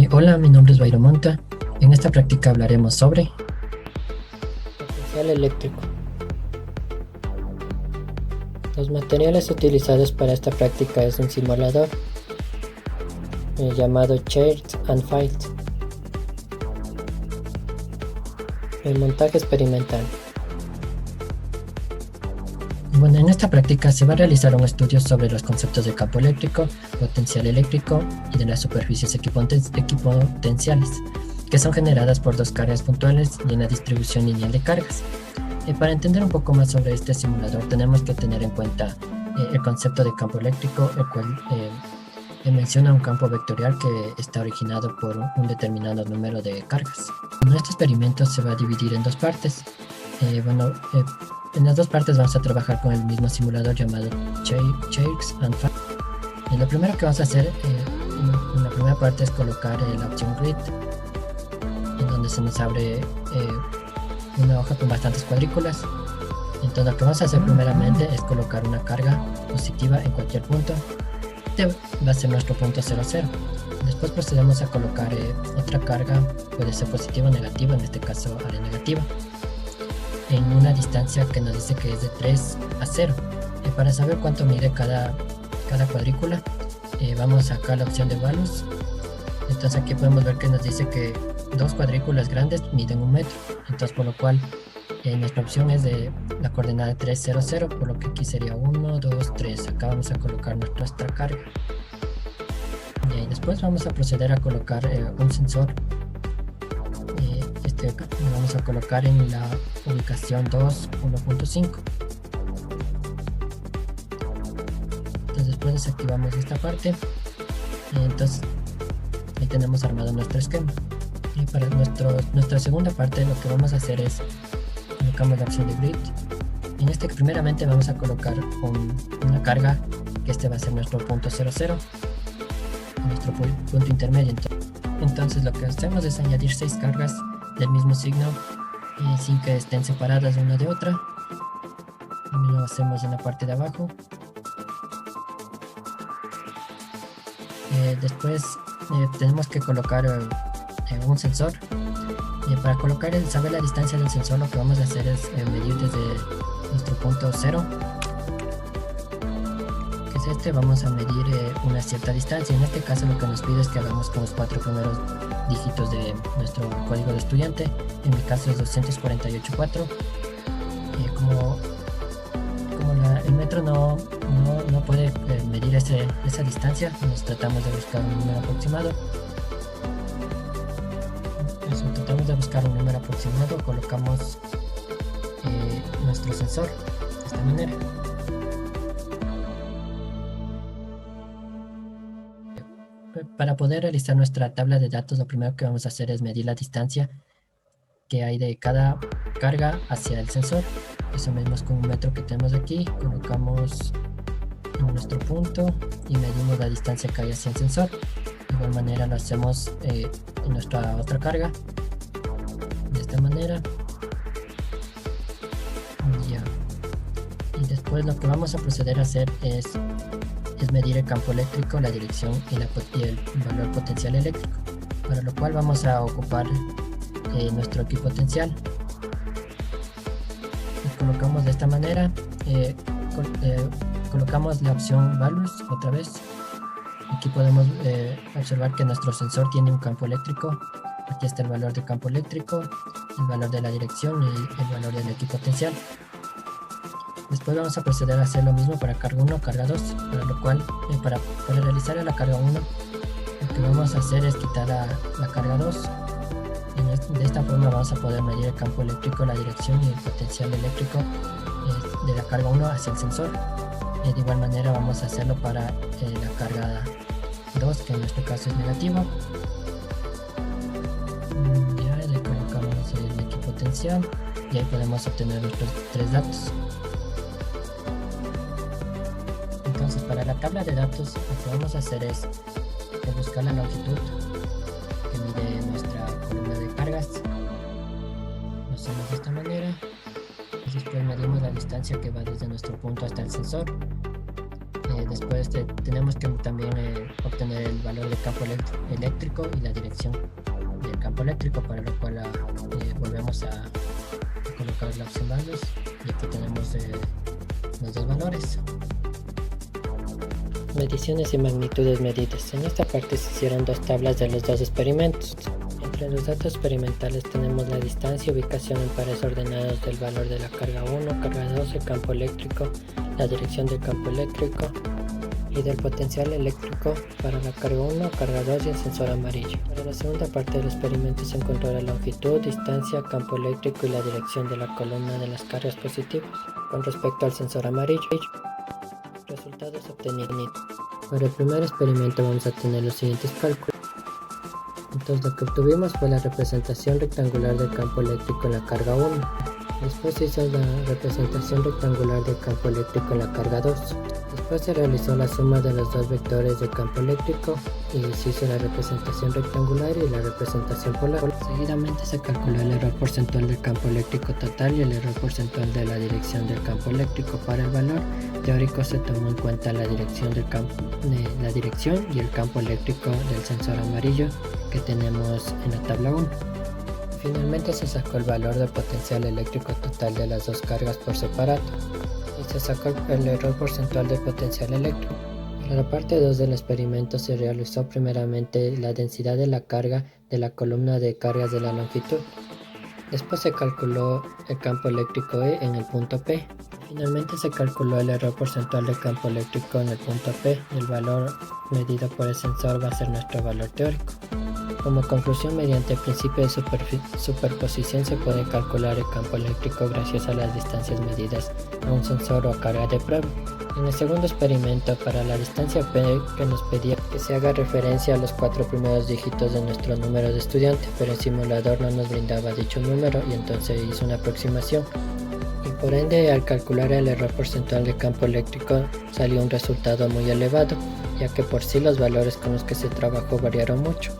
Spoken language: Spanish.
Hola, mi nombre es Bayro Monta. En esta práctica hablaremos sobre Potencial eléctrico. Los materiales utilizados para esta práctica es un simulador llamado Chairs and Files. El montaje experimental. Bueno, en esta práctica se va a realizar un estudio sobre los conceptos de campo eléctrico, potencial eléctrico y de las superficies equipotenciales, que son generadas por dos cargas puntuales y una distribución lineal de cargas. Para entender un poco más sobre este simulador tenemos que tener en cuenta el concepto de campo eléctrico, el cual menciona un campo vectorial que está originado por un determinado número de cargas. Este experimento se va a dividir en dos partes. En las dos partes vamos a trabajar con el mismo simulador llamado Chairs and Files. Lo primero que vamos a hacer en la primera parte es colocar la opción grid, en donde se nos abre una hoja con bastantes cuadrículas. Entonces lo que vamos a hacer primeramente es colocar una carga positiva en cualquier punto. Este va a ser nuestro punto 0, 0. Después procedemos a colocar otra carga, puede ser positiva o negativa, en este caso área negativa, en una distancia que nos dice que es de 3 a 0. Para saber cuánto mide cada cuadrícula, vamos acá a la opción de values. Entonces aquí podemos ver que nos dice que dos cuadrículas grandes miden 1 metro. Entonces por lo cual nuestra opción es de la coordenada 3, 0, 0, por lo que aquí sería 1, 2, 3. Acá vamos a colocar nuestra carga. Y después vamos a proceder a colocar un sensor. Lo vamos a colocar en la ubicación 2, 1.5. Entonces después desactivamos esta parte. Entonces ahí tenemos armado nuestro esquema. Y para nuestra segunda parte lo que vamos a hacer es colocamos la opción de grid. En este primeramente vamos a colocar una carga, que este va a ser nuestro punto 0, 0, nuestro punto intermedio. Entonces lo que hacemos es añadir 6 cargas del mismo signo sin que estén separadas una de otra. También lo hacemos en la parte de abajo. Después tenemos que colocar un sensor. Para colocar saber la distancia del sensor, lo que vamos a hacer es medir desde nuestro punto 0, que es este. Vamos a medir una cierta distancia. En este caso lo que nos pide es que hagamos con los 4 primeros dígitos de nuestro código de estudiante. En mi caso es 248.4. El metro no puede medir esa distancia, nos tratamos de buscar un número aproximado. Colocamos nuestro sensor de esta manera. Para poder realizar nuestra tabla de datos, lo primero que vamos a hacer es medir la distancia que hay de cada carga hacia el sensor. Eso medimos con un metro que tenemos aquí, colocamos en nuestro punto y medimos la distancia que hay hacia el sensor. De igual manera lo hacemos en nuestra otra carga, de esta manera. Ya. Y después lo que vamos a proceder a hacer es medir el campo eléctrico, la dirección y el valor potencial eléctrico, para lo cual vamos a ocupar nuestro equipotencial. Lo colocamos de esta manera. Colocamos la opción values otra vez. Aquí podemos observar que nuestro sensor tiene un campo eléctrico. Aquí está el valor del campo eléctrico, el valor de la dirección y el valor del equipotencial. Después vamos a proceder a hacer lo mismo para carga 1 o carga 2, para lo cual para realizar la carga 1 lo que vamos a hacer es quitar la carga 2. De esta forma vamos a poder medir el campo eléctrico, la dirección y el potencial eléctrico de la carga 1 hacia el sensor. De igual manera vamos a hacerlo para la carga 2, que en nuestro caso es negativo. Ya le colocamos el equipotencial y ahí podemos obtener nuestros 3 datos. Entonces para la tabla de datos lo que vamos a hacer es buscar la longitud que mide nuestra columna de cargas. Lo hacemos de esta manera. Y después medimos la distancia que va desde nuestro punto hasta el sensor. Después tenemos que también obtener el valor del campo eléctrico y la dirección del campo eléctrico, para lo cual volvemos a colocar la opción values, y aquí tenemos los dos valores. Mediciones y magnitudes medidas. En esta parte se hicieron dos tablas de los dos experimentos. Entre los datos experimentales tenemos la distancia y ubicación en pares ordenados del valor de la carga 1, carga 2, el campo eléctrico, la dirección del campo eléctrico y del potencial eléctrico para la carga 1, carga 2 y el sensor amarillo. Para la segunda parte del experimento se encontró la longitud, distancia, campo eléctrico y la dirección de la columna de las cargas positivas con respecto al sensor amarillo. Resultados obtenidos. Para el primer experimento vamos a tener los siguientes cálculos. Entonces lo que obtuvimos fue la representación rectangular del campo eléctrico en la carga 1. Después se hizo la representación rectangular del campo eléctrico en la carga 2. Después se realizó la suma de los dos vectores del campo eléctrico y se hizo la representación rectangular y la representación polar. Seguidamente se calculó el error porcentual del campo eléctrico total y el error porcentual de la dirección del campo eléctrico. Para el valor teórico se tomó en cuenta la dirección del campo, la dirección y el campo eléctrico del sensor amarillo que tenemos en la tabla 1. Finalmente se sacó el valor del potencial eléctrico total de las dos cargas por separado y se sacó el error porcentual del potencial eléctrico. Para la parte 2 del experimento se realizó primeramente la densidad de la carga de la columna de cargas de la longitud. Después se calculó el campo eléctrico E en el punto P. Finalmente se calculó el error porcentual del campo eléctrico en el punto P y el valor medido por el sensor va a ser nuestro valor teórico. Como conclusión, mediante el principio de superposición se puede calcular el campo eléctrico gracias a las distancias medidas a un sensor o carga de prueba. En el segundo experimento, para la distancia P, que nos pedía que se haga referencia a los 4 primeros dígitos de nuestro número de estudiante, pero el simulador no nos brindaba dicho número y entonces hizo una aproximación. Y por ende, al calcular el error porcentual del campo eléctrico salió un resultado muy elevado, ya que por sí los valores con los que se trabajó variaron mucho.